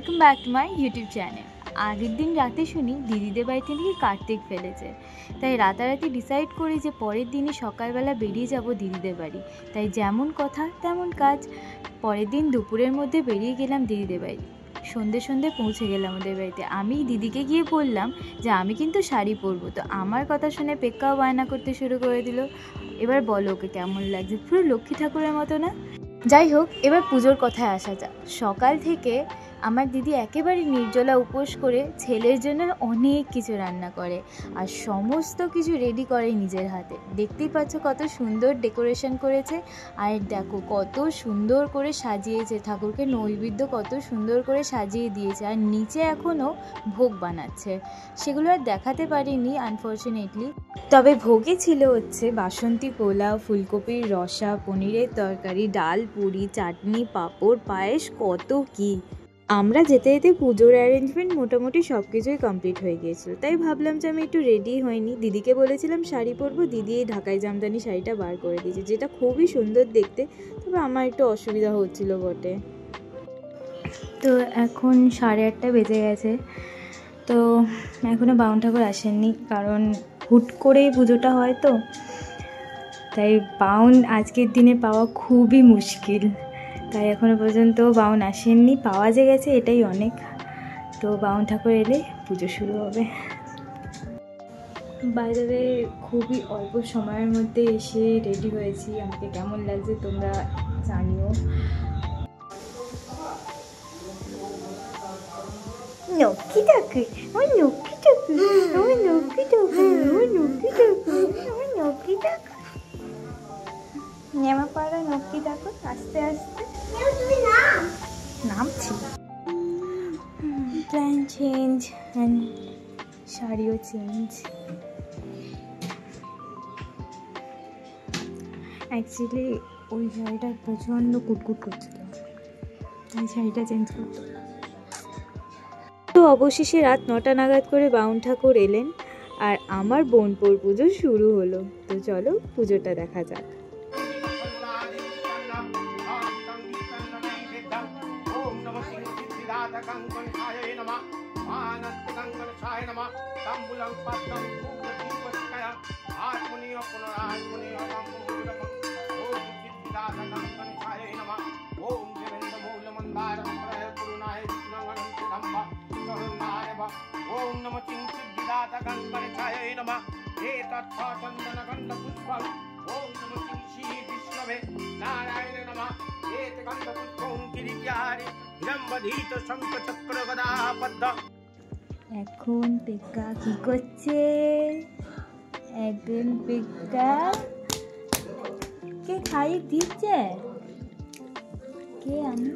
Welcome back to my YouTube channel. আগের দিন রাতে শুনি দিদিদের বাড়িতে নাকি কার্তিক ফেলেছে, তাই রাতারাতি ডিসাইড করি যে পরের দিনই সকালবেলা বেরিয়ে যাব দিদিদের বাড়ি। তাই যেমন কথা তেমন কাজ, পরের দিন দুপুরের মধ্যে বেরিয়ে গেলাম দিদিদের বাড়ি। সন্ধে পৌঁছে গেলাম ওদের বাড়িতে। আমি দিদিকে গিয়ে বললাম যে আমি কিন্তু শাড়ি পরবো, তো আমার কথা শুনে পেক্কাও বায়না করতে শুরু করে দিল। এবার বলো ওকে কেমন লাগছে, পুরো লক্ষ্মী ঠাকুরের মতো না? যাই হোক, এবার পুজোর কথায় আসা যাক। সকাল থেকে আমার দিদি একেবারে নির্জলা উপোস করে ছেলের জন্য অনেক কিছু রান্না করে আর সমস্ত কিছু রেডি করে নিজের হাতে। দেখতেই পাচ্ছ কত সুন্দর ডেকোরেশন করেছে, আর দেখো কত সুন্দর করে সাজিয়েছে ঠাকুরকে, নৈবেদ্য কত সুন্দর করে সাজিয়ে দিয়েছে, আর নিচে এখনও ভোগ বানাচ্ছে। সেগুলো আর দেখাতে পারিনি আনফর্চুনেটলি। তবে ভোগে ছিল হচ্ছে বাসন্তী পোলাও, ফুলকপির রসা, পনিরের তরকারি, ডাল, পুরি, চাটনি, পাঁপড়, পায়েস, কত কি। আমরা যেতে যেতে পুজোর অ্যারেঞ্জমেন্ট মোটামুটি সব কিছুই কমপ্লিট হয়ে গিয়েছিল, তাই ভাবলাম যে আমি একটু রেডি হইনি। দিদিকে বলেছিলাম শাড়ি পরবো, দিদি এই ঢাকাই জামদানি শাড়িটা বার করে দিয়েছে, যেটা খুবই সুন্দর দেখতে। তবে আমার একটু অসুবিধা হচ্ছিল বটে। তো এখন 8:30 বেজে গেছে, তো এখনও বাউন ঠাকুর আসেননি, কারণ হুট করেই পুজোটা হয়, তো তাই বাউন আজকের দিনে পাওয়া খুবই মুশকিল। তাই এখনও পর্যন্ত বাউন আসেননি, পাওয়া যে গেছে এটাই অনেক। তো বাউন ঠাকুর এলে পুজো শুরু হবে। বাইরে খুবই অল্প সময়ের মধ্যে এসে রেডি হয়েছি, আমাকে কেমন লাগছে তোমরা জানিও। লক্ষ্মী ঠাকুর, ওই লক্ষ্মী ঠাকুর, ওই লক্ষ্মী ঠাকুর, ওই লক্ষ্মী ঠাকুর, ওই লক্ষ্মী ঠাকুর, নেমা পাড়া লক্ষ্মী ঠাকুর। আস্তে আস্তে নামছি। প্ল্যান চেঞ্জ অ্যান্ড শাড়িও চেঞ্জ। অ্যাকচুয়ালি ওই শাড়িটা প্রচণ্ড কুটকুট করছিল, তাই শাড়িটা চেঞ্জ করতো। তো অবশেষে রাত 9টা নাগাদ করে বাউন ঠাকুর এলেন আর আমার বোনপোর পুজো শুরু হলো। তো চলো পুজোটা দেখা যাক। ओम नमः चिंचिदाता गंगणेशाय नमः एतत्था चंदनगंध पुष्पं ओम नमः चिंची विष्णवे नारायण नमः एत गंध पुष्पं किरीट्यारि विलंबधीत शंख चक्र गदा पद्म। এখন পেক্কা কি করছে? একদিন পেক্কা কে খাইয়ে দিচ্ছে? কে? আমি